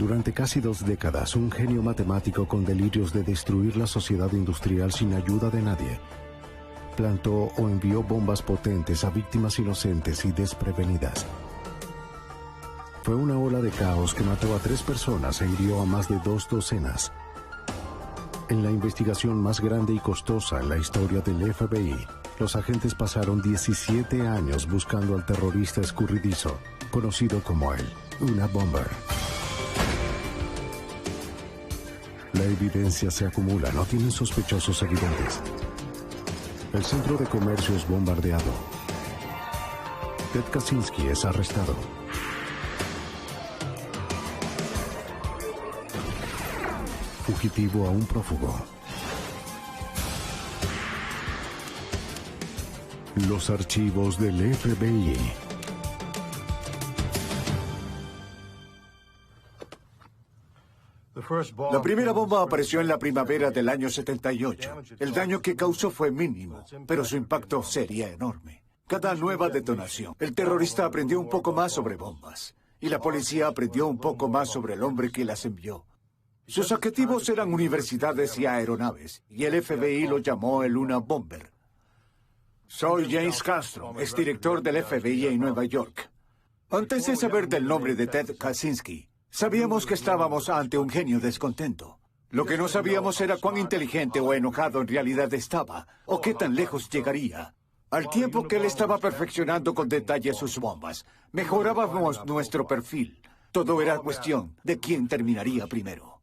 Durante casi 2 décadas, un genio matemático con delirios de destruir la sociedad industrial sin ayuda de nadie, plantó o envió bombas potentes a víctimas inocentes y desprevenidas. Fue una ola de caos que mató a 3 personas e hirió a más de 2 docenas. En la investigación más grande y costosa en la historia del FBI, los agentes pasaron 17 años buscando al terrorista escurridizo, conocido como el Una Bomber. La evidencia se acumula, no tienen sospechosos evidentes. El centro de comercio es bombardeado. Ted Kaczynski es arrestado. Fugitivo a un prófugo. Los archivos del FBI. La primera bomba apareció en la primavera del año 78. El daño que causó fue mínimo, pero su impacto sería enorme. Cada nueva detonación, el terrorista aprendió un poco más sobre bombas, y la policía aprendió un poco más sobre el hombre que las envió. Sus objetivos eran universidades y aeronaves, y el FBI lo llamó el Una Bomber. Soy James Castro, exdirector del FBI en Nueva York. Antes de saber del nombre de Ted Kaczynski, sabíamos que estábamos ante un genio descontento. Lo que no sabíamos era cuán inteligente o enojado en realidad estaba, o qué tan lejos llegaría. Al tiempo que él estaba perfeccionando con detalle sus bombas, mejorábamos nuestro perfil. Todo era cuestión de quién terminaría primero.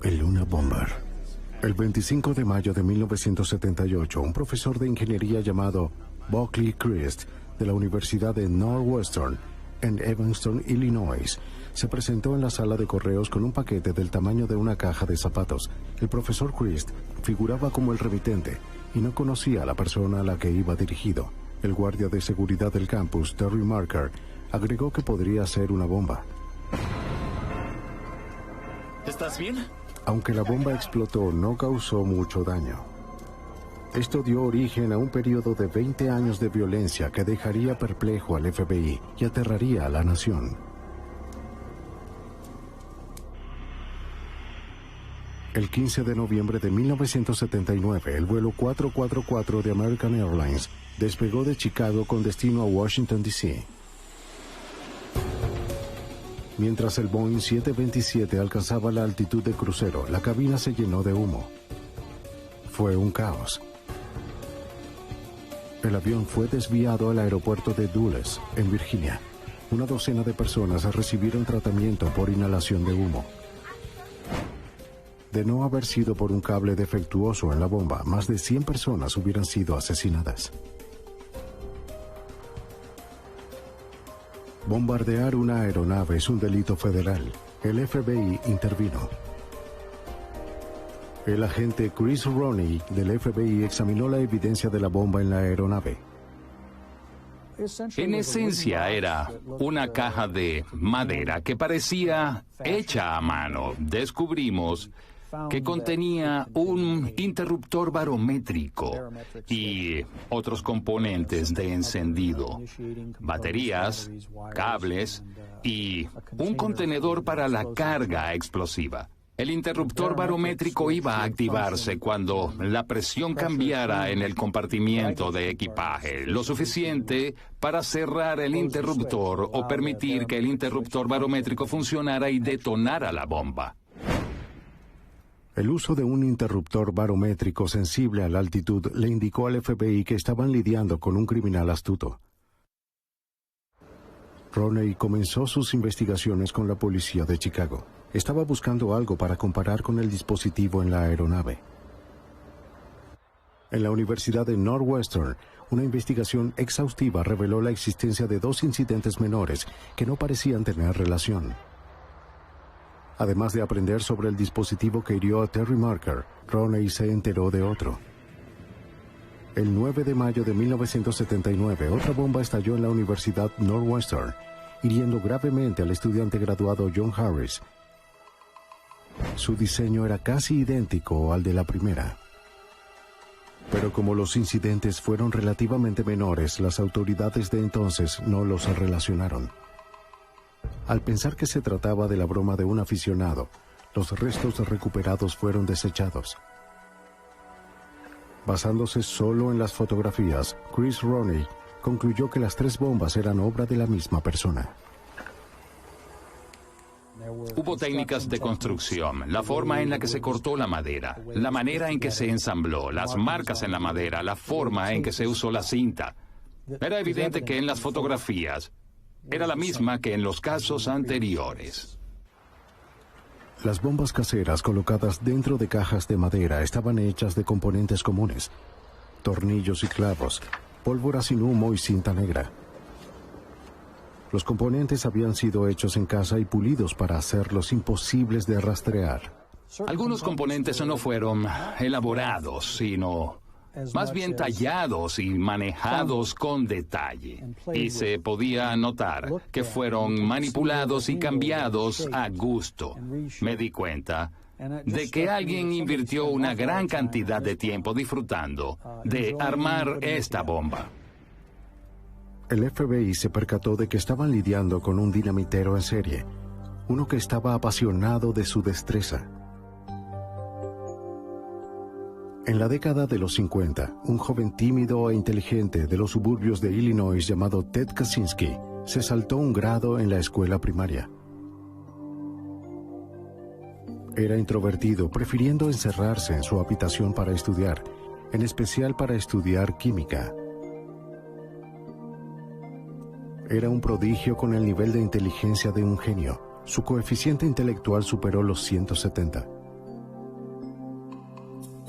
El Una Bomber. El 25 de mayo de 1978, un profesor de ingeniería llamado Buckley Christ de la Universidad de Northwestern en Evanston, Illinois, se presentó en la sala de correos con un paquete del tamaño de una caja de zapatos. El profesor Christ figuraba como el remitente y no conocía a la persona a la que iba dirigido. El guardia de seguridad del campus, Terry Marker, agregó que podría ser una bomba. ¿Estás bien? Aunque la bomba explotó, no causó mucho daño. Esto dio origen a un periodo de 20 años de violencia que dejaría perplejo al FBI y aterraría a la nación. El 15 de noviembre de 1979, el vuelo 444 de American Airlines despegó de Chicago con destino a Washington, D.C. Mientras el Boeing 727 alcanzaba la altitud de crucero, la cabina se llenó de humo. Fue un caos. El avión fue desviado al aeropuerto de Dulles, en Virginia. Una docena de personas recibieron tratamiento por inhalación de humo. De no haber sido por un cable defectuoso en la bomba, más de 100 personas hubieran sido asesinadas. Bombardear una aeronave es un delito federal. El FBI intervino. El agente Chris Roney del FBI examinó la evidencia de la bomba en la aeronave. En esencia era una caja de madera que parecía hecha a mano. Descubrimos que contenía un interruptor barométrico y otros componentes de encendido, baterías, cables y un contenedor para la carga explosiva. El interruptor barométrico iba a activarse cuando la presión cambiara en el compartimiento de equipaje, lo suficiente para cerrar el interruptor o permitir que el interruptor barométrico funcionara y detonara la bomba. El uso de un interruptor barométrico sensible a la altitud le indicó al FBI que estaban lidiando con un criminal astuto. Roney comenzó sus investigaciones con la policía de Chicago. Estaba buscando algo para comparar con el dispositivo en la aeronave. En la Universidad de Northwestern, una investigación exhaustiva reveló la existencia de 2 incidentes menores que no parecían tener relación. Además de aprender sobre el dispositivo que hirió a Terry Marker, Roney se enteró de otro. El 9 de mayo de 1979, otra bomba estalló en la Universidad Northwestern, hiriendo gravemente al estudiante graduado John Harris. Su diseño era casi idéntico al de la primera. Pero como los incidentes fueron relativamente menores, las autoridades de entonces no los relacionaron. Al pensar que se trataba de la broma de un aficionado, los restos recuperados fueron desechados. Basándose solo en las fotografías, Chris Roney concluyó que las 3 bombas eran obra de la misma persona. Hubo técnicas de construcción, la forma en la que se cortó la madera, la manera en que se ensambló, las marcas en la madera, la forma en que se usó la cinta. Era evidente que en las fotografías era la misma que en los casos anteriores. Las bombas caseras colocadas dentro de cajas de madera estaban hechas de componentes comunes: tornillos y clavos, pólvora sin humo y cinta negra. Los componentes habían sido hechos en casa y pulidos para hacerlos imposibles de rastrear. Algunos componentes no fueron elaborados, sino más bien tallados y manejados con detalle. Y se podía notar que fueron manipulados y cambiados a gusto. Me di cuenta de que alguien invirtió una gran cantidad de tiempo disfrutando de armar esta bomba. El FBI se percató de que estaban lidiando con un dinamitero en serie, uno que estaba apasionado de su destreza. En la década de los 50, un joven tímido e inteligente de los suburbios de Illinois llamado Ted Kaczynski se saltó un grado en la escuela primaria. Era introvertido, prefiriendo encerrarse en su habitación para estudiar, en especial para estudiar química. Era un prodigio con el nivel de inteligencia de un genio. Su coeficiente intelectual superó los 170.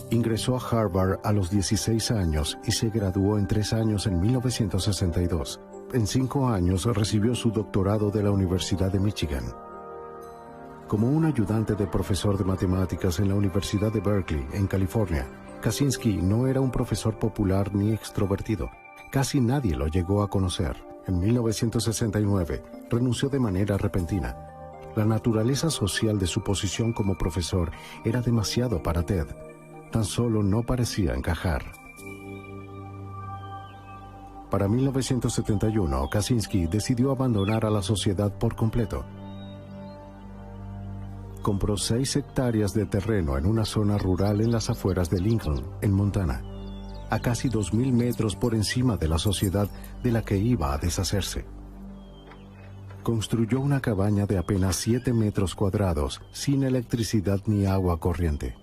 Ingresó a Harvard a los 16 años y se graduó en 3 años en 1962. En 5 años recibió su doctorado de la Universidad de Michigan. Como un ayudante de profesor de matemáticas en la Universidad de Berkeley, en California, Kaczynski no era un profesor popular ni extrovertido. Casi nadie lo llegó a conocer. En 1969, renunció de manera repentina. La naturaleza social de su posición como profesor era demasiado para Ted. Tan solo no parecía encajar. Para 1971, Kaczynski decidió abandonar a la sociedad por completo. Compró 6 hectáreas de terreno en una zona rural en las afueras de Lincoln, en Montana, a casi 2.000 metros por encima de la sociedad de la que iba a deshacerse. Construyó una cabaña de apenas 7 metros cuadrados, sin electricidad ni agua corriente.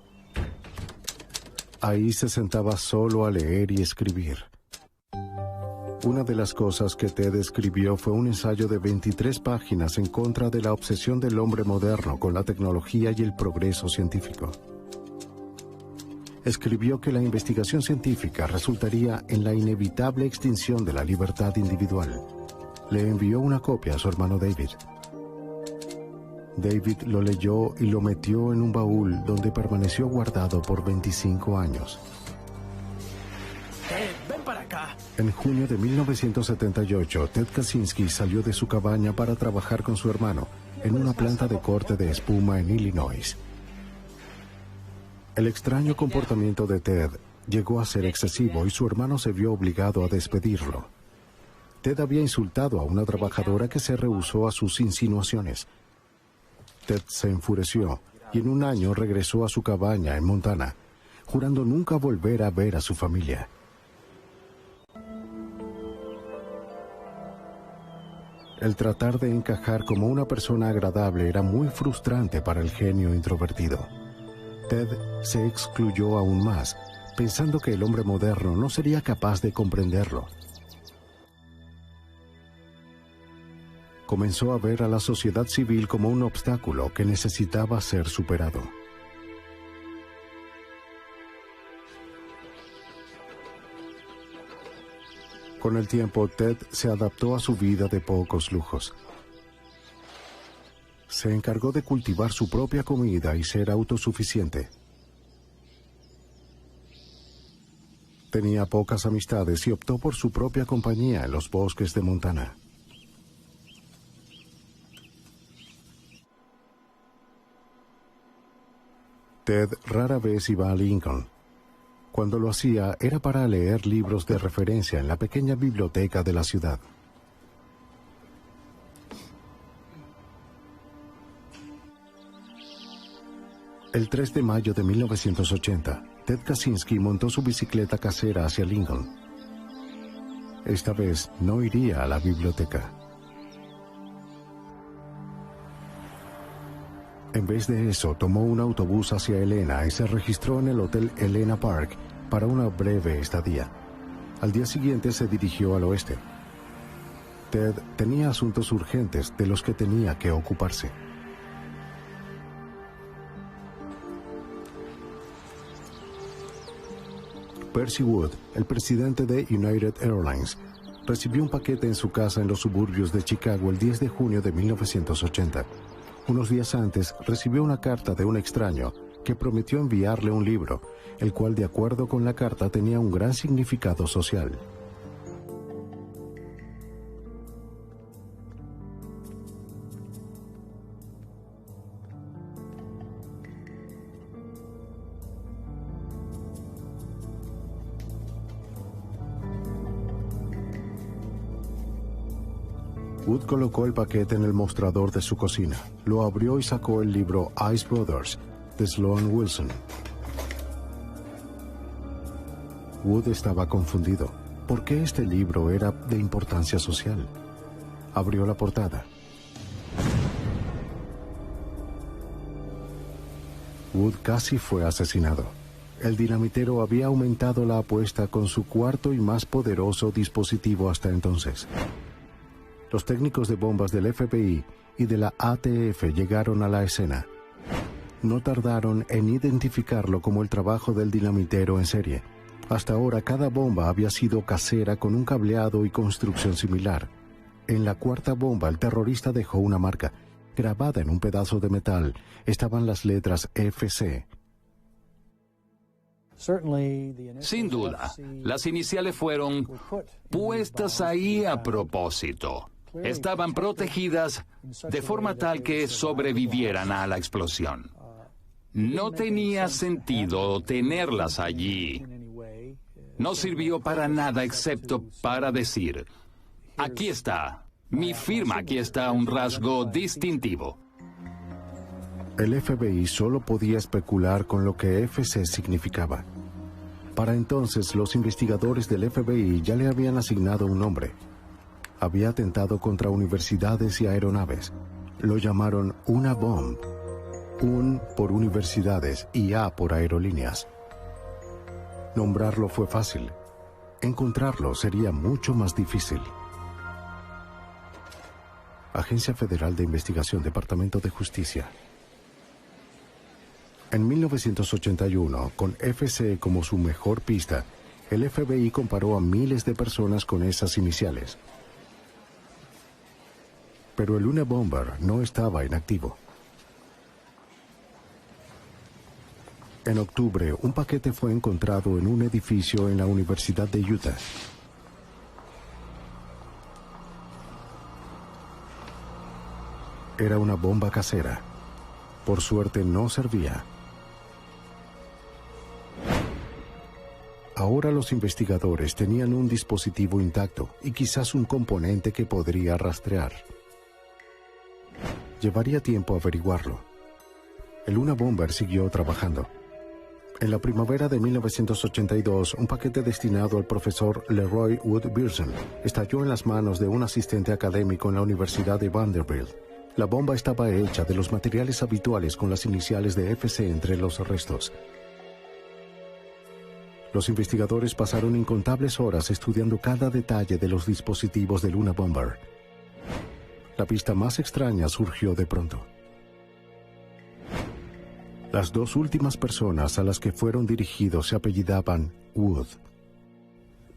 Ahí se sentaba solo a leer y escribir. Una de las cosas que Ted escribió fue un ensayo de 23 páginas en contra de la obsesión del hombre moderno con la tecnología y el progreso científico. Escribió que la investigación científica resultaría en la inevitable extinción de la libertad individual. Le envió una copia a su hermano David. David lo leyó y lo metió en un baúl donde permaneció guardado por 25 años. Ven para acá. En junio de 1978, Ted Kaczynski salió de su cabaña para trabajar con su hermano en una planta de corte de espuma en Illinois. El extraño comportamiento de Ted llegó a ser excesivo y su hermano se vio obligado a despedirlo. Ted había insultado a una trabajadora que se rehusó a sus insinuaciones. Ted se enfureció y en un año regresó a su cabaña en Montana, jurando nunca volver a ver a su familia. El tratar de encajar como una persona agradable era muy frustrante para el genio introvertido. Ted se excluyó aún más, pensando que el hombre moderno no sería capaz de comprenderlo. Comenzó a ver a la sociedad civil como un obstáculo que necesitaba ser superado. Con el tiempo, Ted se adaptó a su vida de pocos lujos. Se encargó de cultivar su propia comida y ser autosuficiente. Tenía pocas amistades y optó por su propia compañía en los bosques de Montana. Ted rara vez iba a Lincoln. Cuando lo hacía, era para leer libros de referencia en la pequeña biblioteca de la ciudad. El 3 de mayo de 1980, Ted Kaczynski montó su bicicleta casera hacia Lincoln. Esta vez no iría a la biblioteca. En vez de eso, tomó un autobús hacia Helena y se registró en el Hotel Helena Park para una breve estadía. Al día siguiente se dirigió al oeste. Ted tenía asuntos urgentes de los que tenía que ocuparse. Percy Wood, el presidente de United Airlines, recibió un paquete en su casa en los suburbios de Chicago el 10 de junio de 1980. Unos días antes, recibió una carta de un extraño que prometió enviarle un libro, el cual, de acuerdo con la carta, tenía un gran significado social. Wood colocó el paquete en el mostrador de su cocina, lo abrió y sacó el libro Ice Brothers, de Sloan Wilson. Wood estaba confundido. ¿Por qué este libro era de importancia social? Abrió la portada. Wood casi fue asesinado. El dinamitero había aumentado la apuesta con su cuarto y más poderoso dispositivo hasta entonces. Los técnicos de bombas del FBI y de la ATF llegaron a la escena. No tardaron en identificarlo como el trabajo del dinamitero en serie. Hasta ahora, cada bomba había sido casera con un cableado y construcción similar. En la cuarta bomba, el terrorista dejó una marca. Grabada en un pedazo de metal, estaban las letras FC. Sin duda, las iniciales fueron puestas ahí a propósito. Estaban protegidas de forma tal que sobrevivieran a la explosión. No tenía sentido tenerlas allí. No sirvió para nada excepto para decir, aquí está, mi firma, aquí está un rasgo distintivo. El FBI solo podía especular con lo que FC significaba. Para entonces, los investigadores del FBI ya le habían asignado un nombre. Había atentado contra universidades y aeronaves. Lo llamaron una bomb. Un por universidades y A por aerolíneas. Nombrarlo fue fácil. Encontrarlo sería mucho más difícil. Agencia Federal de Investigación, Departamento de Justicia. En 1981, con FC como su mejor pista, el FBI comparó a miles de personas con esas iniciales. Pero el Unabomber no estaba inactivo. En octubre, un paquete fue encontrado en un edificio en la Universidad de Utah. Era una bomba casera. Por suerte no servía. Ahora los investigadores tenían un dispositivo intacto y quizás un componente que podría rastrear. Llevaría tiempo averiguarlo. El Unabomber siguió trabajando. En la primavera de 1982, un paquete destinado al profesor Leroy Wood Bierson estalló en las manos de un asistente académico en la Universidad de Vanderbilt. La bomba estaba hecha de los materiales habituales con las iniciales de FC entre los restos. Los investigadores pasaron incontables horas estudiando cada detalle de los dispositivos del Unabomber. La pista más extraña surgió de pronto. Las dos últimas personas a las que fueron dirigidos se apellidaban Wood.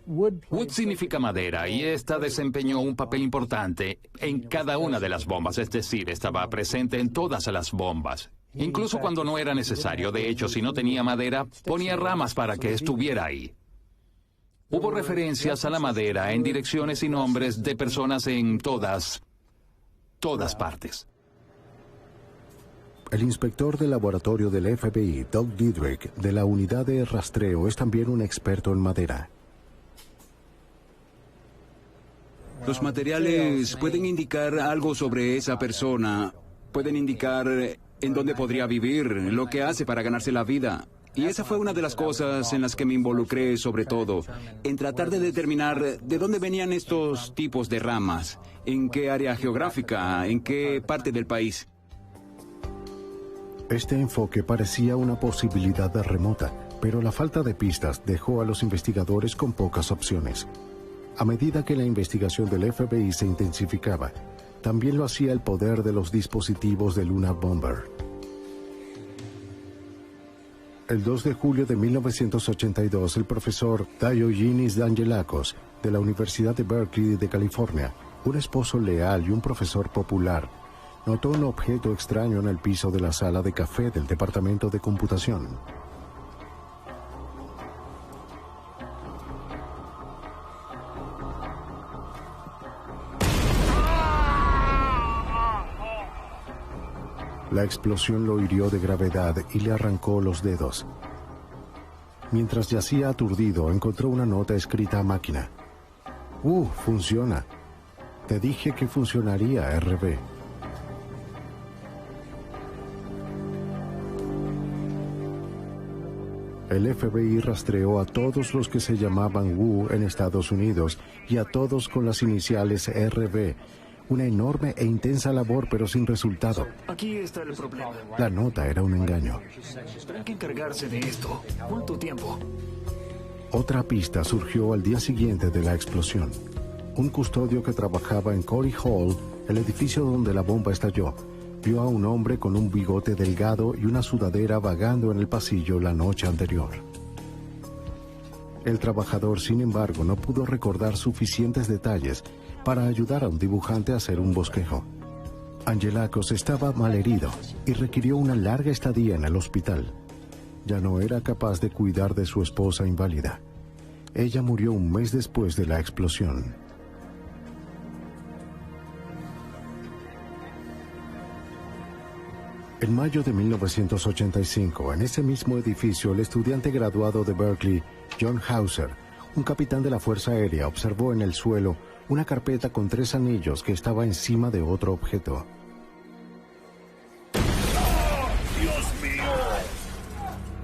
Wood significa madera y esta desempeñó un papel importante en cada una de las bombas, es decir, estaba presente en todas las bombas. Incluso cuando no era necesario. De hecho, si no tenía madera, ponía ramas para que estuviera ahí. Hubo referencias a la madera en direcciones y nombres de personas en todas partes. El inspector del laboratorio del FBI, Doug Diedrich, de la unidad de rastreo, es también un experto en madera. Los materiales pueden indicar algo sobre esa persona. Pueden indicar en dónde podría vivir, lo que hace para ganarse la vida. Y esa fue una de las cosas en las que me involucré, sobre todo, en tratar de determinar de dónde venían estos tipos de ramas, en qué área geográfica, en qué parte del país. Este enfoque parecía una posibilidad remota, pero la falta de pistas dejó a los investigadores con pocas opciones. A medida que la investigación del FBI se intensificaba, también lo hacía el poder de los dispositivos de Luna Bomber. El 2 de julio de 1982, el profesor Diogenis Dangelakos, de la Universidad de Berkeley de California, un esposo leal y un profesor popular, notó un objeto extraño en el piso de la sala de café del departamento de computación. La explosión lo hirió de gravedad y le arrancó los dedos. Mientras yacía aturdido, encontró una nota escrita a máquina. Funciona. Te dije que funcionaría, RB. El FBI rastreó a todos los que se llamaban Wu en Estados Unidos y a todos con las iniciales RB. Una enorme e intensa labor, pero sin resultado. Aquí está el problema. La nota era un engaño. Hay que encargarse de esto. ¿Cuánto tiempo? Otra pista surgió al día siguiente de la explosión. Un custodio que trabajaba en Corey Hall, el edificio donde la bomba estalló, vio a un hombre con un bigote delgado y una sudadera vagando en el pasillo la noche anterior. El trabajador, sin embargo, no pudo recordar suficientes detalles para ayudar a un dibujante a hacer un bosquejo. Dangelakos estaba malherido y requirió una larga estadía en el hospital. Ya no era capaz de cuidar de su esposa inválida. Ella murió un mes después de la explosión. En mayo de 1985, en ese mismo edificio, el estudiante graduado de Berkeley, John Hauser, un capitán de la Fuerza Aérea, observó en el suelo una carpeta con 3 anillos que estaba encima de otro objeto. ¡Dios mío!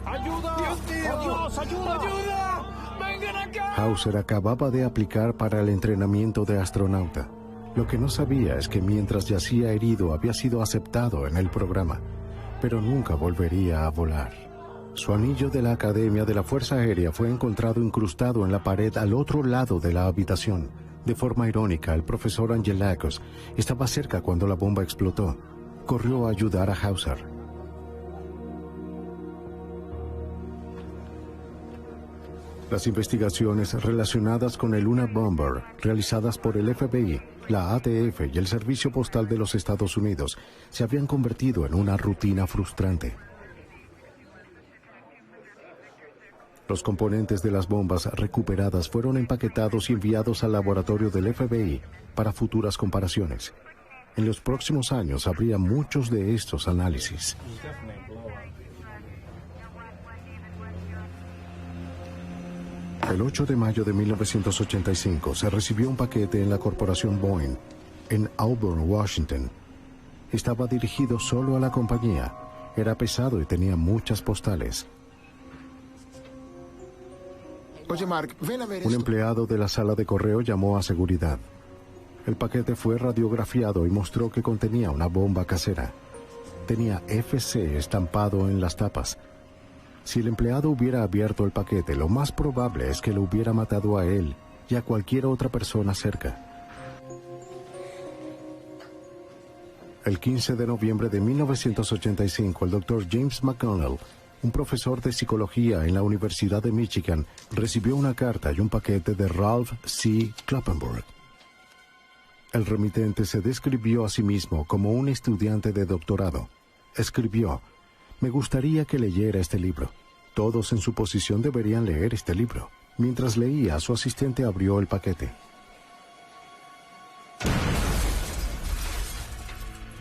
¡Ayuda! ¡Dios mío! ¡Oh, Dios, ayuda! ¡Ayuda! ¡Vengan acá! Hauser acababa de aplicar para el entrenamiento de astronauta. Lo que no sabía es que mientras yacía herido había sido aceptado en el programa, pero nunca volvería a volar. Su anillo de la Academia de la Fuerza Aérea fue encontrado incrustado en la pared al otro lado de la habitación. De forma irónica, el profesor Dangelakos estaba cerca cuando la bomba explotó. Corrió a ayudar a Hauser. Las investigaciones relacionadas con el Luna Bomber, realizadas por el FBI, la ATF y el Servicio Postal de los Estados Unidos, se habían convertido en una rutina frustrante. Los componentes de las bombas recuperadas fueron empaquetados y enviados al laboratorio del FBI para futuras comparaciones. En los próximos años habría muchos de estos análisis. El 8 de mayo de 1985 se recibió un paquete en la corporación Boeing, en Auburn, Washington. Estaba dirigido solo a la compañía. Era pesado y tenía muchas postales. Oye, Mark, ven a ver Un esto. empleado de la sala de correo llamó a seguridad. El paquete fue radiografiado y mostró que contenía una bomba casera. Tenía FC estampado en las tapas. Si el empleado hubiera abierto el paquete, lo más probable es que lo hubiera matado a él y a cualquier otra persona cerca. El 15 de noviembre de 1985, el Dr. James McConnell, un profesor de psicología en la Universidad de Michigan, recibió una carta y un paquete de Ralph C. Kloppenburg. El remitente se describió a sí mismo como un estudiante de doctorado. Escribió: "Me gustaría que leyera este libro. Todos en su posición deberían leer este libro". Mientras leía, su asistente abrió el paquete.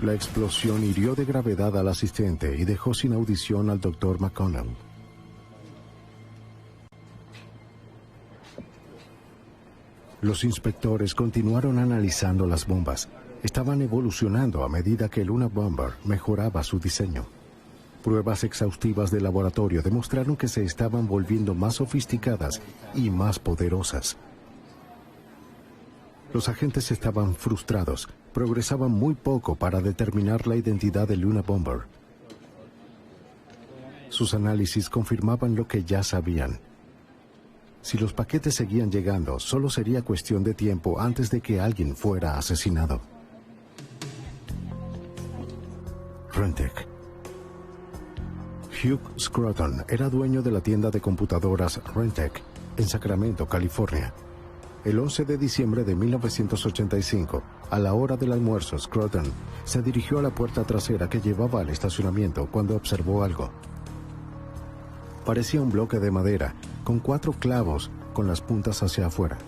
La explosión hirió de gravedad al asistente y dejó sin audición al Dr. McConnell. Los inspectores continuaron analizando las bombas. estaban evolucionando a medida que el Luna Bomber mejoraba su diseño. Pruebas exhaustivas de laboratorio demostraron que se estaban volviendo más sofisticadas y más poderosas. Los agentes estaban frustrados, progresaban muy poco para determinar la identidad del Luna Bomber. Sus análisis confirmaban lo que ya sabían. Si los paquetes seguían llegando, solo sería cuestión de tiempo antes de que alguien fuera asesinado. Rentec. Hugh Scruton era dueño de la tienda de computadoras Rentec en Sacramento, California. El 11 de diciembre de 1985, a la hora del almuerzo, Scruton se dirigió a la puerta trasera que llevaba al estacionamiento cuando observó algo. Parecía un bloque de madera, con 4 clavos con las puntas hacia afuera.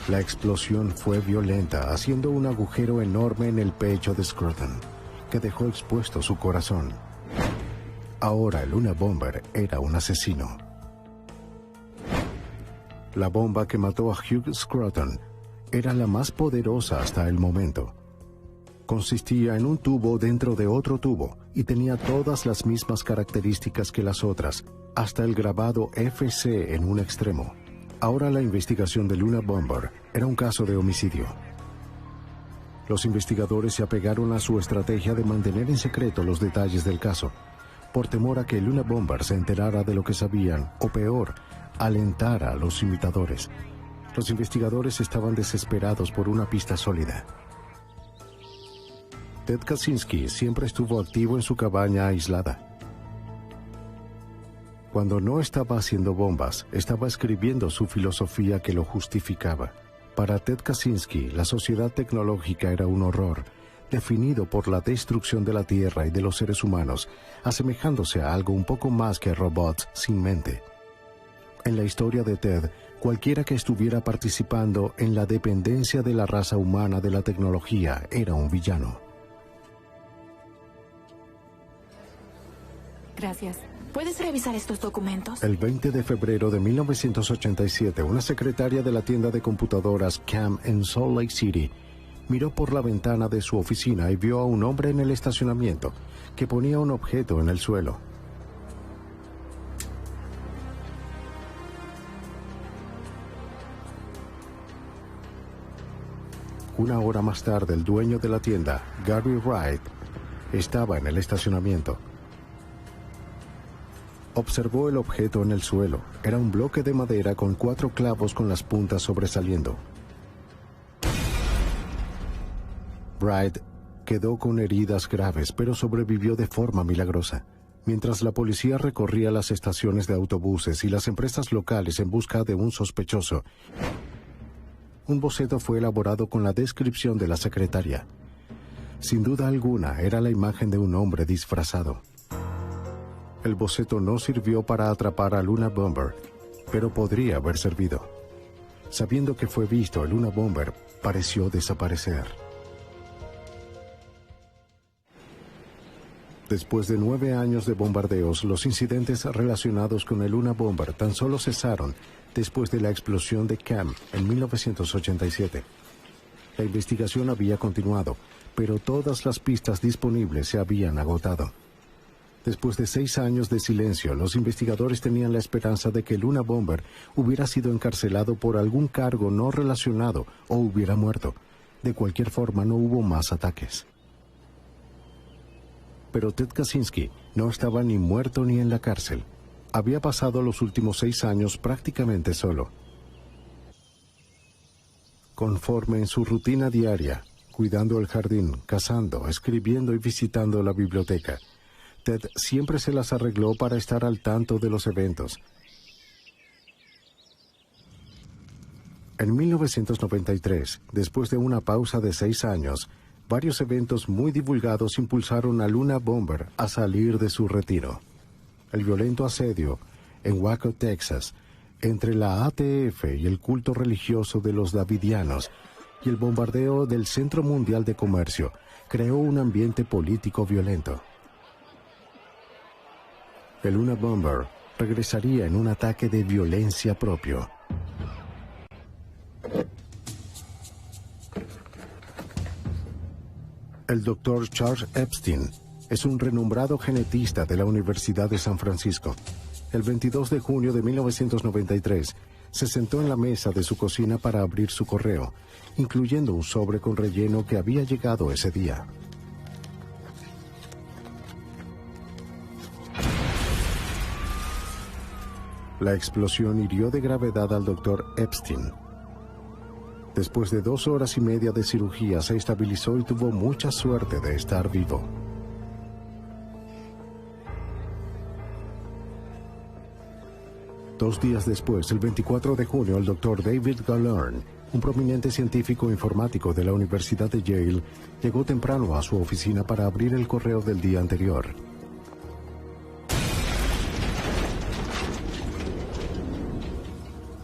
La explosión fue violenta, haciendo un agujero enorme en el pecho de Scruton, que dejó expuesto su corazón. Ahora el Luna Bomber era un asesino. La bomba que mató a Hugh Scruton era la más poderosa hasta el momento. Consistía en un tubo dentro de otro tubo y tenía todas las mismas características que las otras, hasta el grabado FC en un extremo. Ahora la investigación del Luna Bomber era un caso de homicidio. Los investigadores se apegaron a su estrategia de mantener en secreto los detalles del caso, por temor a que el Luna Bomber se enterara de lo que sabían, o peor, alentara a los imitadores. Los investigadores estaban desesperados por una pista sólida. Ted Kaczynski siempre estuvo activo en su cabaña aislada. Cuando no estaba haciendo bombas, estaba escribiendo su filosofía que lo justificaba. Para Ted Kaczynski, la sociedad tecnológica era un horror, definido por la destrucción de la Tierra y de los seres humanos, asemejándose a algo un poco más que robots sin mente. En la historia de Ted, cualquiera que estuviera participando en la dependencia de la raza humana de la tecnología era un villano. Gracias. ¿Puedes revisar estos documentos? El 20 de febrero de 1987, una secretaria de la tienda de computadoras CAM en Salt Lake City miró por la ventana de su oficina y vio a un hombre en el estacionamiento que ponía un objeto en el suelo. Una hora más tarde, el dueño de la tienda, Gary Wright, estaba en el estacionamiento. Observó el objeto en el suelo. Era un bloque de madera con 4 clavos con las puntas sobresaliendo. Wright quedó con heridas graves, pero sobrevivió de forma milagrosa. Mientras la policía recorría las estaciones de autobuses y las empresas locales en busca de un sospechoso, un boceto fue elaborado con la descripción de la secretaria. Sin duda alguna, era la imagen de un hombre disfrazado. El boceto no sirvió para atrapar al Luna Bomber, pero podría haber servido. Sabiendo que fue visto, el Luna Bomber pareció desaparecer. Después de 9 años de bombardeos, los incidentes relacionados con el Luna Bomber tan solo cesaron después de la explosión de Cam en 1987. La investigación había continuado, pero todas las pistas disponibles se habían agotado. Después de 6 años de silencio, los investigadores tenían la esperanza de que el Luna Bomber hubiera sido encarcelado por algún cargo no relacionado o hubiera muerto. De cualquier forma, no hubo más ataques. Pero Ted Kaczynski no estaba ni muerto ni en la cárcel. Había pasado los últimos 6 años prácticamente solo. Conforme en su rutina diaria, cuidando el jardín, cazando, escribiendo y visitando la biblioteca, Ted siempre se las arregló para estar al tanto de los eventos. En 1993, después de una pausa de 6 años, varios eventos muy divulgados impulsaron a Luna Bomber a salir de su retiro. El violento asedio en Waco, Texas, entre la ATF y el culto religioso de los Davidianos, y el bombardeo del Centro Mundial de Comercio, creó un ambiente político violento. El Luna Bomber regresaría en un ataque de violencia propio. El doctor Charles Epstein es un renombrado genetista de la Universidad de San Francisco. El 22 de junio de 1993, se sentó en la mesa de su cocina para abrir su correo, incluyendo un sobre con relleno que había llegado ese día. La explosión hirió de gravedad al doctor Epstein. Después de 2 horas y media de cirugía, se estabilizó y tuvo mucha suerte de estar vivo. Dos días después, el 24 de junio, el doctor David Galern, un prominente científico informático de la Universidad de Yale, llegó temprano a su oficina para abrir el correo del día anterior.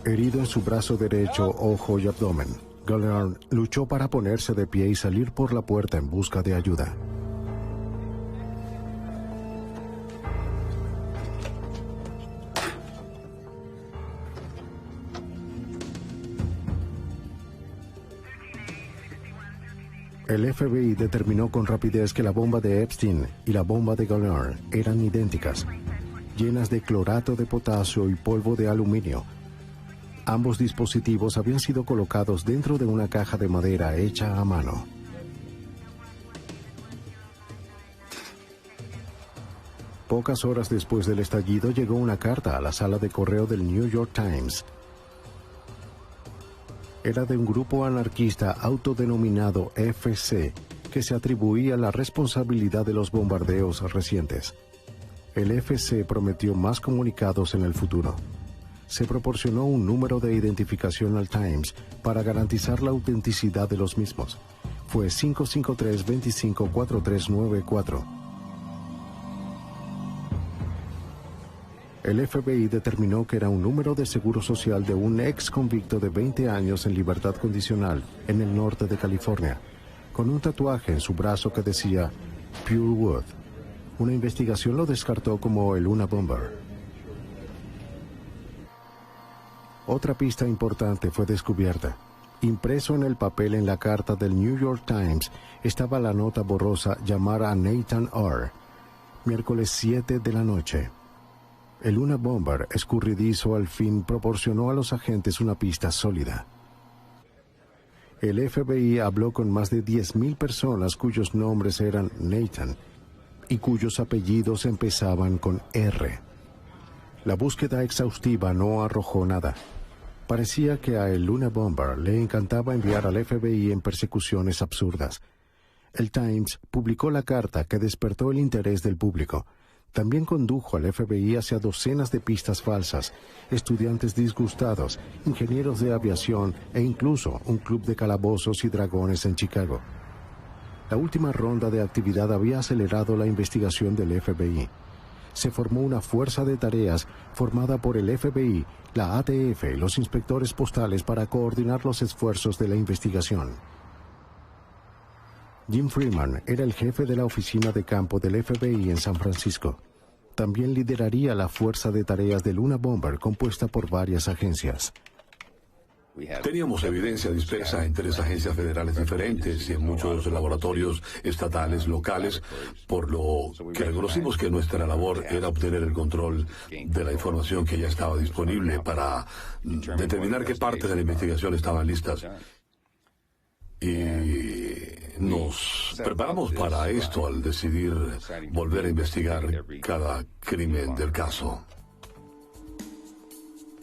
Herido en su brazo derecho, ojo y abdomen, Galern luchó para ponerse de pie y salir por la puerta en busca de ayuda. El FBI determinó con rapidez que la bomba de Epstein y la bomba de Galern eran idénticas, llenas de clorato de potasio y polvo de aluminio. Ambos dispositivos habían sido colocados dentro de una caja de madera hecha a mano. Pocas horas después del estallido llegó una carta a la sala de correo del New York Times. Era de un grupo anarquista autodenominado FC, que se atribuía la responsabilidad de los bombardeos recientes. El FC prometió más comunicados en el futuro. Se proporcionó un número de identificación al Times para garantizar la autenticidad de los mismos. Fue 553-254394. El FBI determinó que era un número de seguro social de un ex convicto de 20 años en libertad condicional en el norte de California, con un tatuaje en su brazo que decía Pure Wood. Una investigación lo descartó como el Luna Bomber. Otra pista importante fue descubierta. Impreso en el papel en la carta del New York Times estaba la nota borrosa llamar a Nathan R. Miércoles 7 de la noche. El Luna Bomber escurridizo al fin proporcionó a los agentes una pista sólida. El FBI habló con más de 10,000 personas cuyos nombres eran Nathan y cuyos apellidos empezaban con R. La búsqueda exhaustiva no arrojó nada. Parecía que a el Luna Bomber le encantaba enviar al FBI en persecuciones absurdas. El Times publicó la carta que despertó el interés del público. También condujo al FBI hacia docenas de pistas falsas, estudiantes disgustados, ingenieros de aviación e incluso un club de calabozos y dragones en Chicago. La última ronda de actividad había acelerado la investigación del FBI. Se formó una fuerza de tareas formada por el FBI, la ATF y los inspectores postales para coordinar los esfuerzos de la investigación. Jim Freeman era el jefe de la oficina de campo del FBI en San Francisco. También lideraría la fuerza de tareas del Luna Bomber compuesta por varias agencias. Teníamos evidencia dispersa en 3 agencias federales diferentes y en muchos laboratorios estatales locales, por lo que reconocimos que nuestra labor era obtener el control de la información que ya estaba disponible para determinar qué partes de la investigación estaban listas. Y nos preparamos para esto al decidir volver a investigar cada crimen del caso.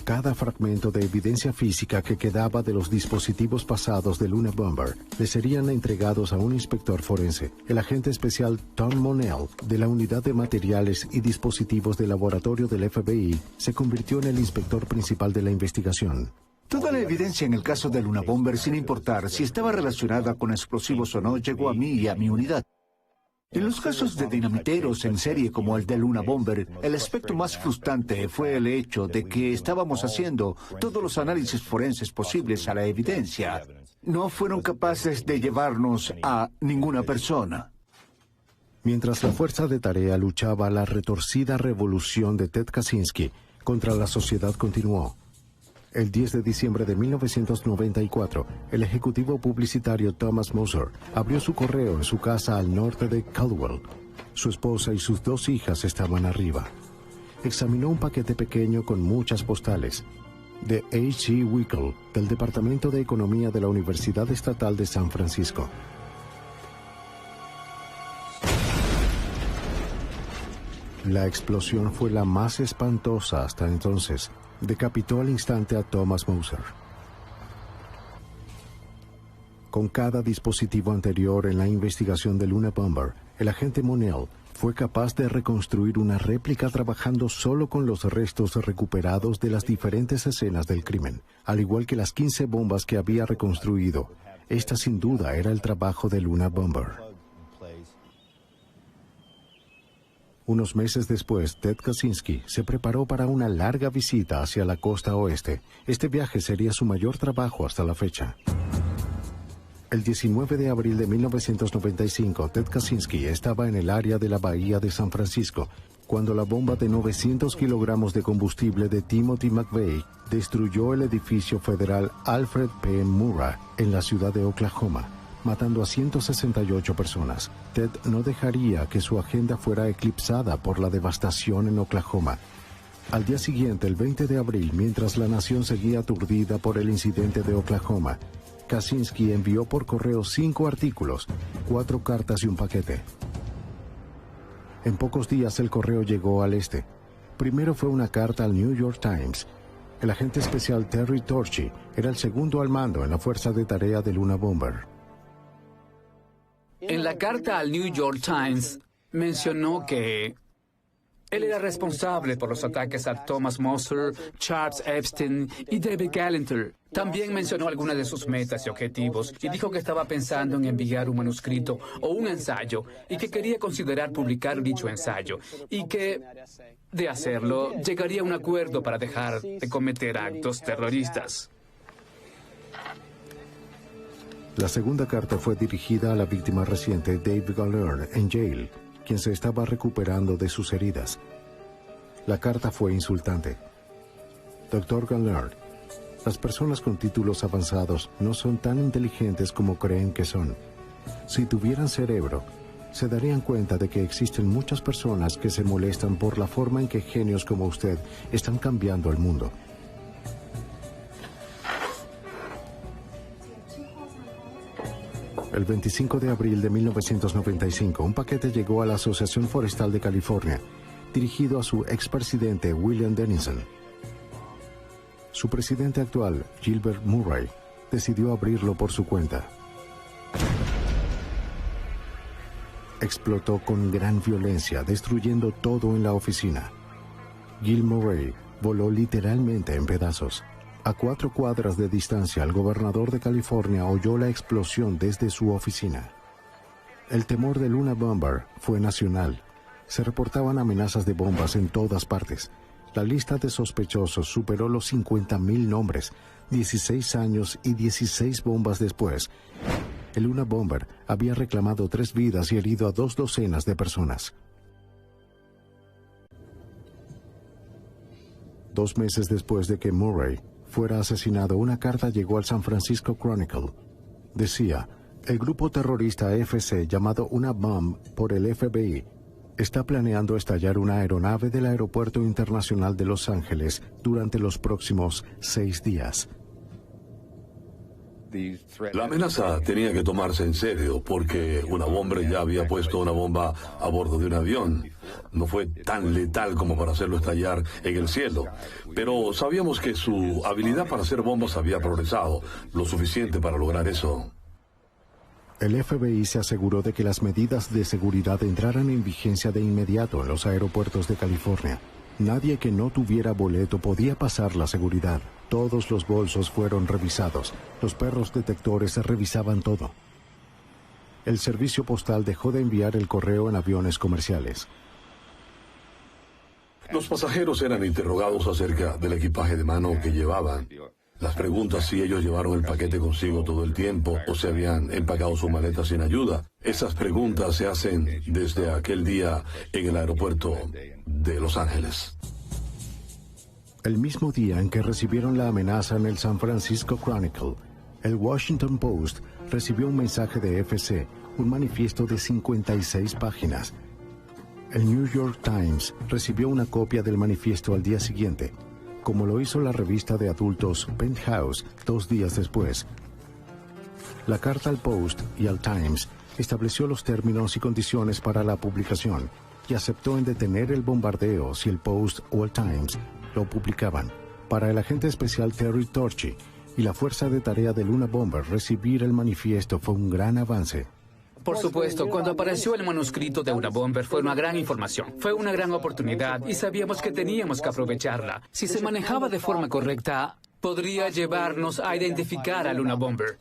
Cada fragmento de evidencia física que quedaba de los dispositivos pasados del Luna Bomber le serían entregados a un inspector forense, el agente especial Tom Monell, de la Unidad de Materiales y Dispositivos del Laboratorio del FBI, se convirtió en el inspector principal de la investigación. Toda la evidencia en el caso del Luna Bomber, sin importar si estaba relacionada con explosivos o no, llegó a mí y a mi unidad. En los casos de dinamiteros en serie como el de Luna Bomber, el aspecto más frustrante fue el hecho de que estábamos haciendo todos los análisis forenses posibles a la evidencia. No fueron capaces de llevarnos a ninguna persona. Mientras la fuerza de tarea luchaba la retorcida revolución de Ted Kaczynski contra la sociedad continuó. El 10 de diciembre de 1994, el ejecutivo publicitario Thomas Moser abrió su correo en su casa al norte de Caldwell. Su esposa y sus 2 hijas estaban arriba. Examinó un paquete pequeño con muchas postales de H.G. Wickle, del Departamento de Economía de la Universidad Estatal de San Francisco. La explosión fue la más espantosa hasta entonces. Decapitó al instante a Thomas Moser. Con cada dispositivo anterior en la investigación del Luna Bomber, el agente Monell fue capaz de reconstruir una réplica trabajando solo con los restos recuperados de las diferentes escenas del crimen, al igual que las 15 bombas que había reconstruido. Esta sin duda era el trabajo del Luna Bomber. Unos meses después, Ted Kaczynski se preparó para una larga visita hacia la costa oeste. Este viaje sería su mayor trabajo hasta la fecha. El 19 de abril de 1995, Ted Kaczynski estaba en el área de la bahía de San Francisco cuando la bomba de 900 kilogramos de combustible de Timothy McVeigh destruyó el edificio federal Alfred P. Murrah en la ciudad de Oklahoma, matando a 168 personas. Ted no dejaría que su agenda fuera eclipsada por la devastación en Oklahoma. Al día siguiente, el 20 de abril, mientras la nación seguía aturdida por el incidente de Oklahoma, Kaczynski envió por correo 5 artículos, 4 cartas y un paquete. En pocos días el correo llegó al este. Primero fue una carta al New York Times. El agente especial Terry Torchy era el segundo al mando en la fuerza de tarea del Luna Bomber. En la carta al New York Times mencionó que él era responsable por los ataques a Thomas Moser, Charles Epstein y David Galanter. También mencionó algunas de sus metas y objetivos y dijo que estaba pensando en enviar un manuscrito o un ensayo y que quería considerar publicar dicho ensayo y que, de hacerlo, llegaría a un acuerdo para dejar de cometer actos terroristas. La segunda carta fue dirigida a la víctima reciente David Galler en Yale, quien se estaba recuperando de sus heridas. La carta fue insultante. Dr. Galler, las personas con títulos avanzados no son tan inteligentes como creen que son. Si tuvieran cerebro, se darían cuenta de que existen muchas personas que se molestan por la forma en que genios como usted están cambiando el mundo. El 25 de abril de 1995, un paquete llegó a la Asociación Forestal de California, dirigido a su expresidente William Dennison. Su presidente actual, Gilbert Murray, decidió abrirlo por su cuenta. Explotó con gran violencia, destruyendo todo en la oficina. Gil Murray voló literalmente en pedazos. A 4 cuadras de distancia, el gobernador de California oyó la explosión desde su oficina. El temor del Luna Bomber fue nacional. Se reportaban amenazas de bombas en todas partes. La lista de sospechosos superó los 50,000 nombres. 16 años y 16 bombas después, el Luna Bomber había reclamado 3 vidas y herido a 2 docenas de personas. 2 meses después de que Murray fuera asesinado, una carta llegó al San Francisco Chronicle. Decía: el grupo terrorista FC llamado Una Bomb por el FBI está planeando estallar una aeronave del Aeropuerto Internacional de Los Ángeles durante los próximos 6 días. La amenaza tenía que tomarse en serio porque una bomba ya había puesto una bomba a bordo de un avión. No fue tan letal como para hacerlo estallar en el cielo, pero sabíamos que su habilidad para hacer bombas había progresado lo suficiente para lograr eso. El FBI se aseguró de que las medidas de seguridad entraran en vigencia de inmediato en los aeropuertos de California. Nadie que no tuviera boleto podía pasar la seguridad. Todos los bolsos fueron revisados. Los perros detectores revisaban todo. El servicio postal dejó de enviar el correo en aviones comerciales. Los pasajeros eran interrogados acerca del equipaje de mano que llevaban. Las preguntas si ellos llevaron el paquete consigo todo el tiempo o se habían empacado su maleta sin ayuda. Esas preguntas se hacen desde aquel día en el aeropuerto de Los Ángeles. El mismo día en que recibieron la amenaza en el San Francisco Chronicle, el Washington Post recibió un mensaje de FC, un manifiesto de 56 páginas. El New York Times recibió una copia del manifiesto al día siguiente, como lo hizo la revista de adultos Penthouse 2 días después. La carta al Post y al Times estableció los términos y condiciones para la publicación y aceptó en detener el bombardeo si el Post o el Times lo publicaban. Para el agente especial Terry Torchy y la fuerza de tarea del Unabomber, recibir el manifiesto fue un gran avance. Por supuesto, cuando apareció el manuscrito de Unabomber fue una gran información. Fue una gran oportunidad y sabíamos que teníamos que aprovecharla. Si se manejaba de forma correcta, podría llevarnos a identificar al Unabomber.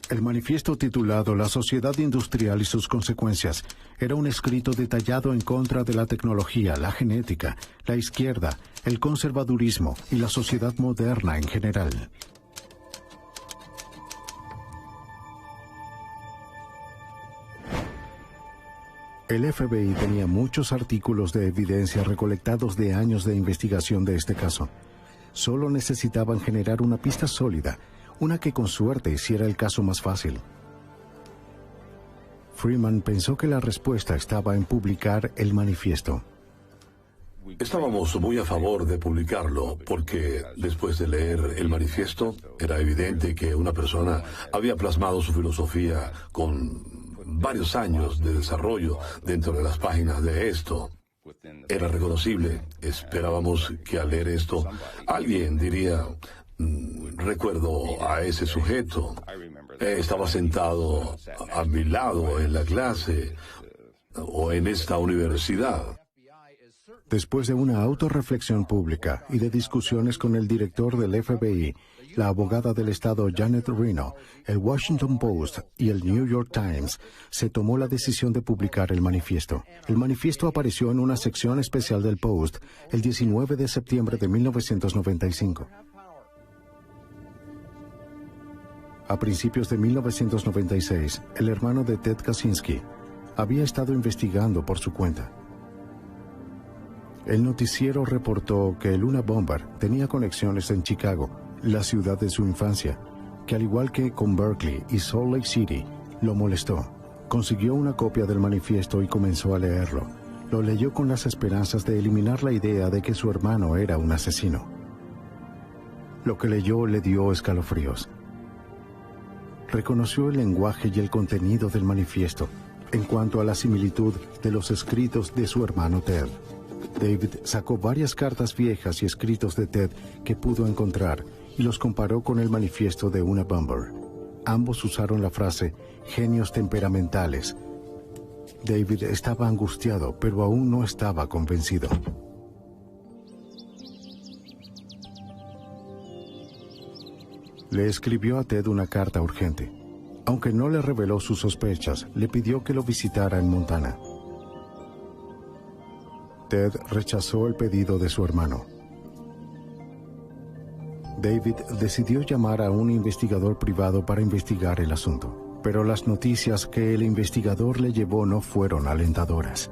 El manifiesto titulado La Sociedad Industrial y sus consecuencias era un escrito detallado en contra de la tecnología, la genética, la izquierda, el conservadurismo y la sociedad moderna en general. El FBI tenía muchos artículos de evidencia recolectados de años de investigación de este caso. Solo necesitaban generar una pista sólida, una que con suerte hiciera el caso más fácil. Freeman pensó que la respuesta estaba en publicar el manifiesto. Estábamos muy a favor de publicarlo porque después de leer el manifiesto era evidente que una persona había plasmado su filosofía con varios años de desarrollo dentro de las páginas de esto. Era reconocible. Esperábamos que al leer esto alguien diría: recuerdo a ese sujeto. Estaba sentado a mi lado en la clase o en esta universidad. Después de una autorreflexión pública y de discusiones con el director del FBI, la abogada del estado Janet Reno, el Washington Post y el New York Times, se tomó la decisión de publicar el manifiesto. El manifiesto apareció en una sección especial del Post el 19 de septiembre de 1995. A principios de 1996, el hermano de Ted Kaczynski había estado investigando por su cuenta. El noticiero reportó que el Unabomber tenía conexiones en Chicago, la ciudad de su infancia, que al igual que con Berkeley y Salt Lake City, lo molestó. Consiguió una copia del manifiesto y comenzó a leerlo. Lo leyó con las esperanzas de eliminar la idea de que su hermano era un asesino. Lo que leyó le dio escalofríos. Reconoció el lenguaje y el contenido del manifiesto en cuanto a la similitud de los escritos de su hermano Ted. David sacó varias cartas viejas y escritos de Ted que pudo encontrar y los comparó con el manifiesto de Unabomber. Ambos usaron la frase genios temperamentales. David estaba angustiado, pero aún no estaba convencido. Le escribió a Ted una carta urgente. Aunque no le reveló sus sospechas, le pidió que lo visitara en Montana. Ted rechazó el pedido de su hermano. David decidió llamar a un investigador privado para investigar el asunto, pero las noticias que el investigador le llevó no fueron alentadoras.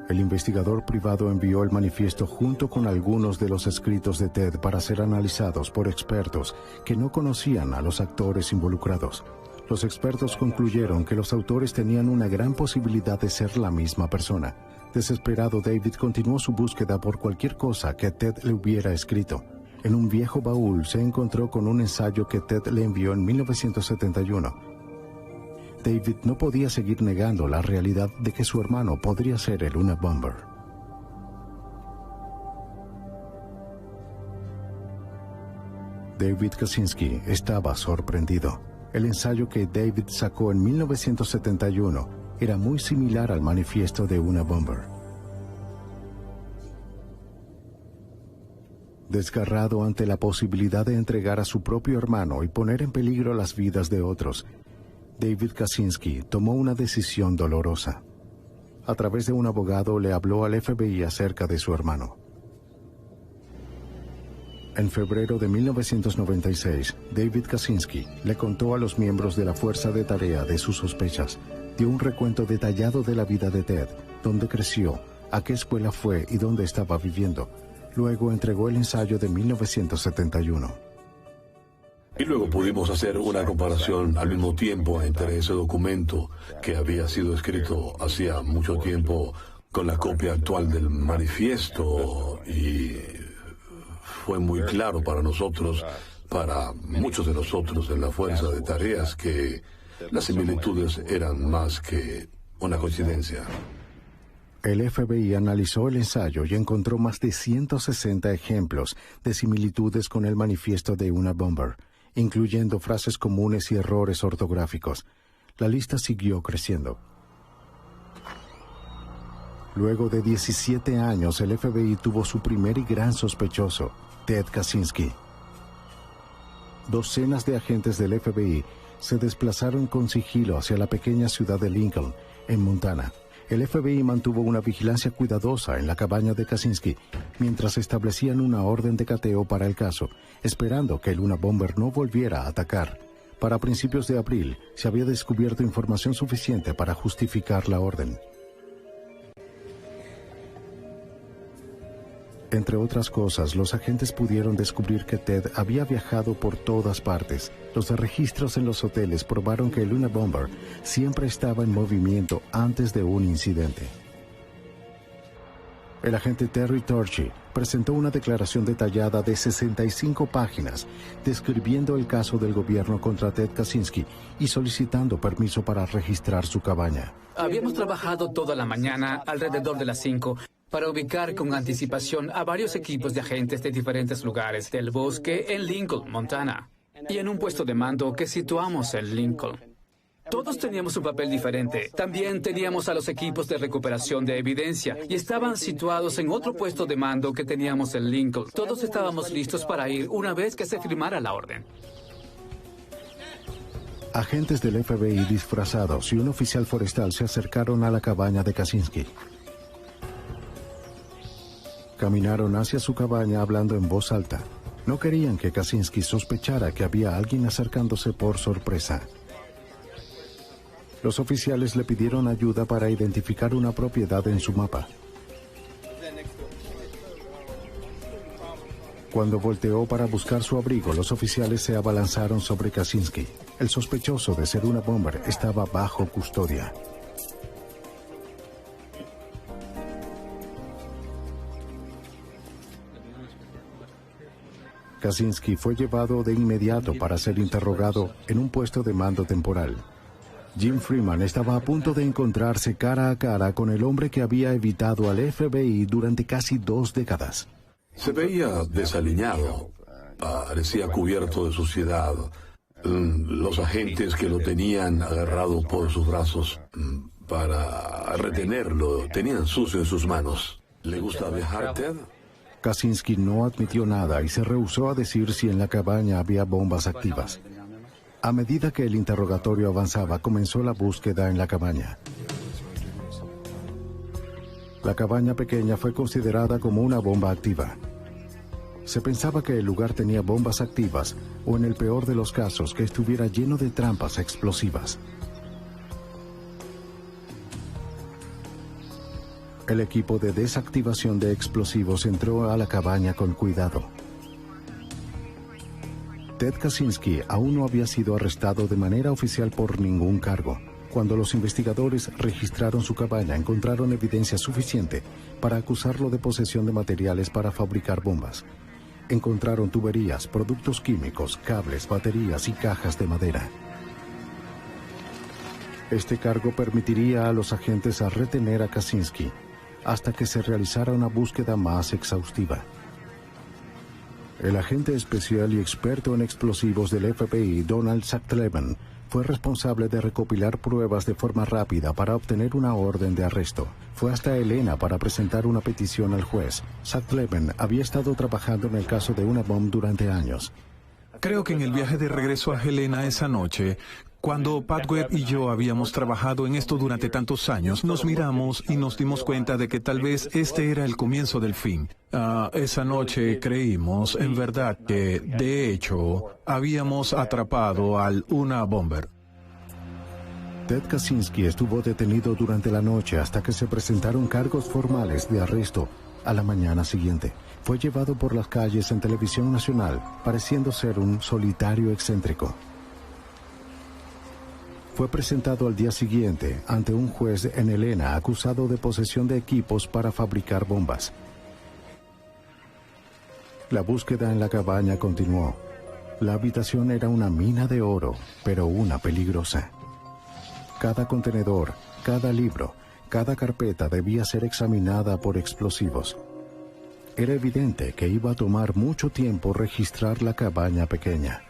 El investigador privado envió el manifiesto junto con algunos de los escritos de Ted para ser analizados por expertos que no conocían a los actores involucrados. Los expertos concluyeron que los autores tenían una gran posibilidad de ser la misma persona. Desesperado, David continuó su búsqueda por cualquier cosa que Ted le hubiera escrito. En un viejo baúl se encontró con un ensayo que Ted le envió en 1971. David no podía seguir negando la realidad de que su hermano podría ser el Unabomber. David Kaczynski estaba sorprendido. El ensayo que David sacó en 1971 era muy similar al manifiesto de Unabomber. Desgarrado ante la posibilidad de entregar a su propio hermano y poner en peligro las vidas de otros, David Kaczynski tomó una decisión dolorosa. A través de un abogado le habló al FBI acerca de su hermano. En febrero de 1996, David Kaczynski le contó a los miembros de la fuerza de tarea de sus sospechas. Dio un recuento detallado de la vida de Ted, dónde creció, a qué escuela fue y dónde estaba viviendo. Luego entregó el ensayo de 1971. Y luego pudimos hacer una comparación al mismo tiempo entre ese documento que había sido escrito hacía mucho tiempo con la copia actual del manifiesto, y fue muy claro para nosotros, para muchos de nosotros en la fuerza de tareas, que las similitudes eran más que una coincidencia. El FBI analizó el ensayo y encontró más de 160 ejemplos de similitudes con el manifiesto de Unabomber, incluyendo frases comunes y errores ortográficos. La lista siguió creciendo. Luego de 17 años, el FBI tuvo su primer y gran sospechoso, Ted Kaczynski. Docenas de agentes del FBI se desplazaron con sigilo hacia la pequeña ciudad de Lincoln, en Montana. El FBI mantuvo una vigilancia cuidadosa en la cabaña de Kaczynski mientras establecían una orden de cateo para el caso, esperando que el Unabomber no volviera a atacar. Para principios de abril, se había descubierto información suficiente para justificar la orden. Entre otras cosas, los agentes pudieron descubrir que Ted había viajado por todas partes. Los registros en los hoteles probaron que el Unabomber siempre estaba en movimiento antes de un incidente. El agente Terry Torchy presentó una declaración detallada de 65 páginas describiendo el caso del gobierno contra Ted Kaczynski y solicitando permiso para registrar su cabaña. Habíamos trabajado toda la mañana alrededor de las 5 para ubicar con anticipación a varios equipos de agentes de diferentes lugares del bosque en Lincoln, Montana, y en un puesto de mando que situamos en Lincoln. Todos teníamos un papel diferente. También teníamos a los equipos de recuperación de evidencia y estaban situados en otro puesto de mando que teníamos en Lincoln. Todos estábamos listos para ir una vez que se firmara la orden. Agentes del FBI disfrazados y un oficial forestal se acercaron a la cabaña de Kaczynski. Caminaron hacia su cabaña hablando en voz alta. No querían que Kaczynski sospechara que había alguien acercándose por sorpresa. Los oficiales le pidieron ayuda para identificar una propiedad en su mapa. Cuando volteó para buscar su abrigo, los oficiales se abalanzaron sobre Kaczynski. El sospechoso de ser Unabomber estaba bajo custodia. Kaczynski fue llevado de inmediato para ser interrogado en un puesto de mando temporal. Jim Freeman estaba a punto de encontrarse cara a cara con el hombre que había evitado al FBI durante casi 2 décadas. Se veía desaliñado, parecía cubierto de suciedad. Los agentes que lo tenían agarrado por sus brazos para retenerlo tenían sucio en sus manos. ¿Le gusta viajar, Ted? Kaczynski no admitió nada y se rehusó a decir si en la cabaña había bombas activas. A medida que el interrogatorio avanzaba, comenzó la búsqueda en la cabaña. La cabaña pequeña fue considerada como una bomba activa. Se pensaba que el lugar tenía bombas activas o, en el peor de los casos, que estuviera lleno de trampas explosivas. El equipo de desactivación de explosivos entró a la cabaña con cuidado. Ted Kaczynski aún no había sido arrestado de manera oficial por ningún cargo. Cuando los investigadores registraron su cabaña, encontraron evidencia suficiente para acusarlo de posesión de materiales para fabricar bombas. Encontraron tuberías, productos químicos, cables, baterías y cajas de madera. Este cargo permitiría a los agentes a retener a Kaczynski hasta que se realizara una búsqueda más exhaustiva. El agente especial y experto en explosivos del FBI, Donald Sachtleben, fue responsable de recopilar pruebas de forma rápida para obtener una orden de arresto. Fue hasta Helena para presentar una petición al juez. Sachtleben había estado trabajando en el caso de Unabomber durante años. Creo que en el viaje de regreso a Helena esa noche, cuando Pat Webb y yo habíamos trabajado en esto durante tantos años, nos miramos y nos dimos cuenta de que tal vez este era el comienzo del fin. Esa noche creímos, en verdad, que, de hecho, habíamos atrapado al Unabomber. Ted Kaczynski estuvo detenido durante la noche hasta que se presentaron cargos formales de arresto a la mañana siguiente. Fue llevado por las calles en televisión nacional, pareciendo ser un solitario excéntrico. Fue presentado al día siguiente ante un juez en Helena acusado de posesión de equipos para fabricar bombas. La búsqueda en la cabaña continuó. La habitación era una mina de oro, pero una peligrosa. Cada contenedor, cada libro, cada carpeta debía ser examinada por explosivos. Era evidente que iba a tomar mucho tiempo registrar la cabaña pequeña.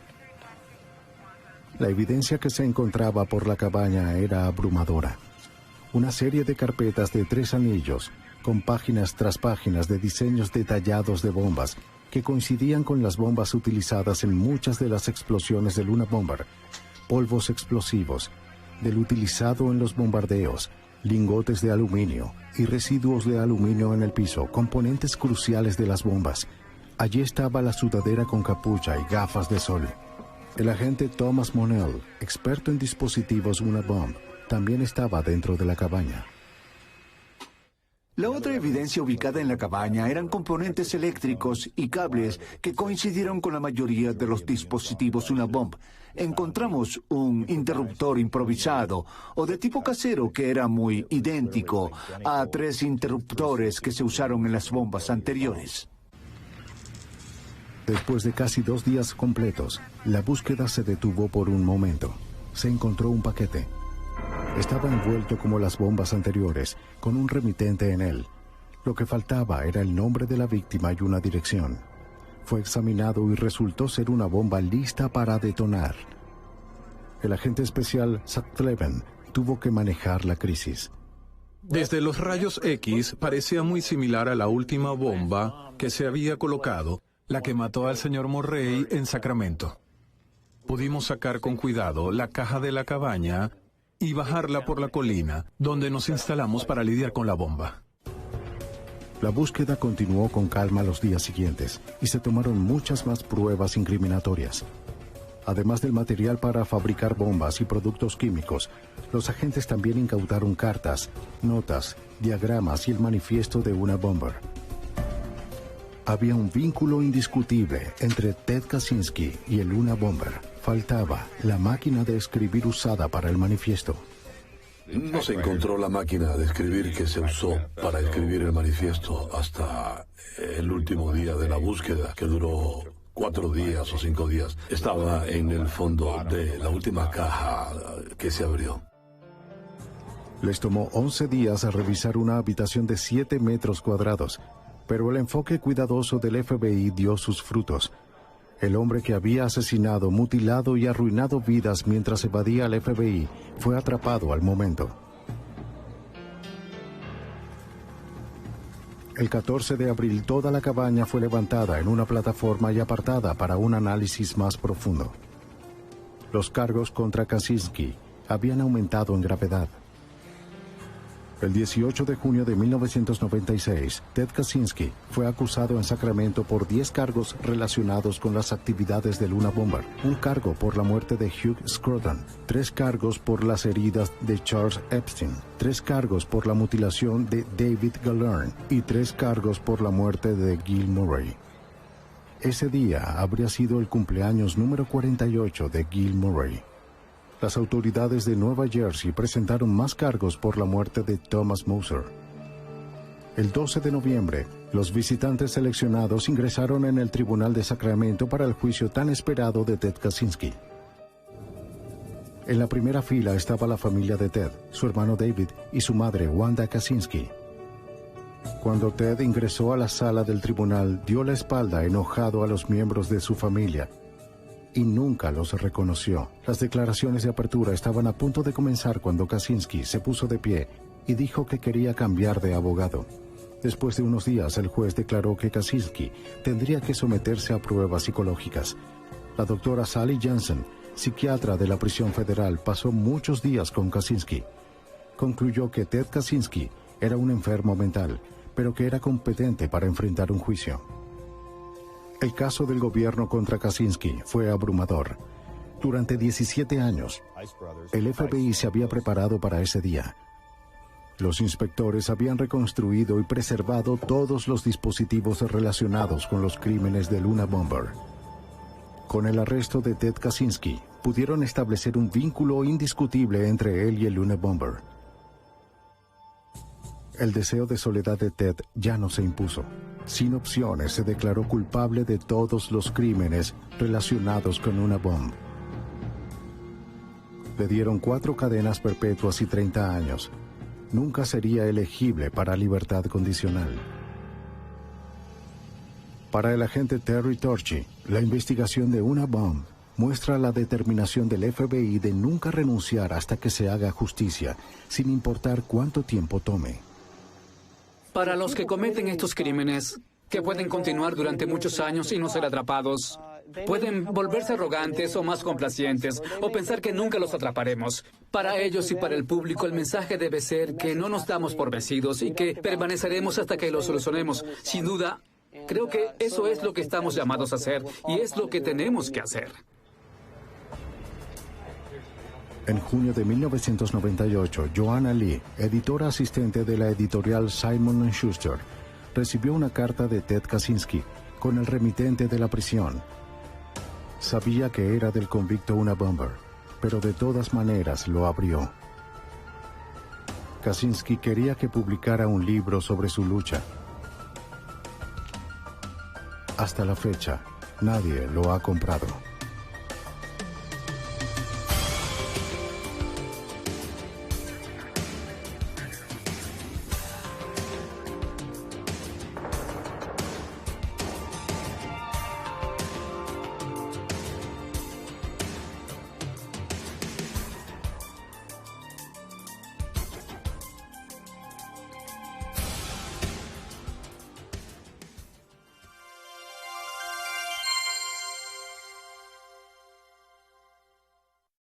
La evidencia que se encontraba por la cabaña era abrumadora. Una serie de carpetas de 3 anillos, con páginas tras páginas de diseños detallados de bombas, que coincidían con las bombas utilizadas en muchas de las explosiones del Luna Bomber, polvos explosivos, del utilizado en los bombardeos, lingotes de aluminio y residuos de aluminio en el piso, componentes cruciales de las bombas. Allí estaba la sudadera con capucha y gafas de sol. El agente Thomas Monell, experto en dispositivos Unabomb, también estaba dentro de la cabaña. La otra evidencia ubicada en la cabaña eran componentes eléctricos y cables que coincidieron con la mayoría de los dispositivos Unabomb. Encontramos un interruptor improvisado o de tipo casero que era muy idéntico a 3 interruptores que se usaron en las bombas anteriores. Después de casi 2 días completos, la búsqueda se detuvo por un momento. Se encontró un paquete. Estaba envuelto como las bombas anteriores, con un remitente en él. Lo que faltaba era el nombre de la víctima y una dirección. Fue examinado y resultó ser una bomba lista para detonar. El agente especial Zach Cleven tuvo que manejar la crisis. Desde los rayos X parecía muy similar a la última bomba que se había colocado, la que mató al señor Morrey en Sacramento. Pudimos sacar con cuidado la caja de la cabaña y bajarla por la colina, donde nos instalamos para lidiar con la bomba. La búsqueda continuó con calma los días siguientes y se tomaron muchas más pruebas incriminatorias. Además del material para fabricar bombas y productos químicos, los agentes también incautaron cartas, notas, diagramas y el manifiesto de una bomber. Había un vínculo indiscutible entre Ted Kaczynski y el Luna Bomber. Faltaba la máquina de escribir usada para el manifiesto. No se encontró la máquina de escribir que se usó para escribir el manifiesto hasta el último día de la búsqueda, que duró 4 días o 5 días. Estaba en el fondo de la última caja que se abrió. Les tomó 11 días a revisar una habitación de 7 metros cuadrados, pero el enfoque cuidadoso del FBI dio sus frutos. El hombre que había asesinado, mutilado y arruinado vidas mientras evadía al FBI fue atrapado al momento. El 14 de abril toda la cabaña fue levantada en una plataforma y apartada para un análisis más profundo. Los cargos contra Kaczynski habían aumentado en gravedad. El 18 de junio de 1996, Ted Kaczynski fue acusado en Sacramento por 10 cargos relacionados con las actividades de Luna Bomber, un cargo por la muerte de Hugh Scruton, 3 cargos por las heridas de Charles Epstein, 3 cargos por la mutilación de David Galern y 3 cargos por la muerte de Gil Murray. Ese día habría sido el cumpleaños número 48 de Gil Murray. Las autoridades de Nueva Jersey presentaron más cargos por la muerte de Thomas Moser. El 12 de noviembre, los visitantes seleccionados ingresaron en el Tribunal de Sacramento para el juicio tan esperado de Ted Kaczynski. En la primera fila estaba la familia de Ted, su hermano David y su madre Wanda Kaczynski. Cuando Ted ingresó a la sala del tribunal, dio la espalda enojado a los miembros de su familia y nunca los reconoció. Las declaraciones de apertura estaban a punto de comenzar cuando Kaczynski se puso de pie y dijo que quería cambiar de abogado. Después de unos días, el juez declaró que Kaczynski tendría que someterse a pruebas psicológicas. La doctora Sally Jensen, psiquiatra de la prisión federal, pasó muchos días con Kaczynski. Concluyó que Ted Kaczynski era un enfermo mental, pero que era competente para enfrentar un juicio. El caso del gobierno contra Kaczynski fue abrumador. Durante 17 años, el FBI se había preparado para ese día. Los inspectores habían reconstruido y preservado todos los dispositivos relacionados con los crímenes del Unabomber. Con el arresto de Ted Kaczynski, pudieron establecer un vínculo indiscutible entre él y el Unabomber. El deseo de soledad de Ted ya no se impuso. Sin opciones, se declaró culpable de todos los crímenes relacionados con Unabomber. Le dieron 4 cadenas perpetuas y 30 años. Nunca sería elegible para libertad condicional. Para el agente Terry Torchy, la investigación de Unabomber muestra la determinación del FBI de nunca renunciar hasta que se haga justicia, sin importar cuánto tiempo tome. Para los que cometen estos crímenes, que pueden continuar durante muchos años y no ser atrapados, pueden volverse arrogantes o más complacientes, o pensar que nunca los atraparemos. Para ellos y para el público, el mensaje debe ser que no nos damos por vencidos y que permaneceremos hasta que lo solucionemos. Sin duda, creo que eso es lo que estamos llamados a hacer y es lo que tenemos que hacer. En junio de 1998, Joanna Lee, editora asistente de la editorial Simon & Schuster, recibió una carta de Ted Kaczynski con el remitente de la prisión. Sabía que era del convicto Unabomber, pero de todas maneras lo abrió. Kaczynski quería que publicara un libro sobre su lucha. Hasta la fecha, nadie lo ha comprado.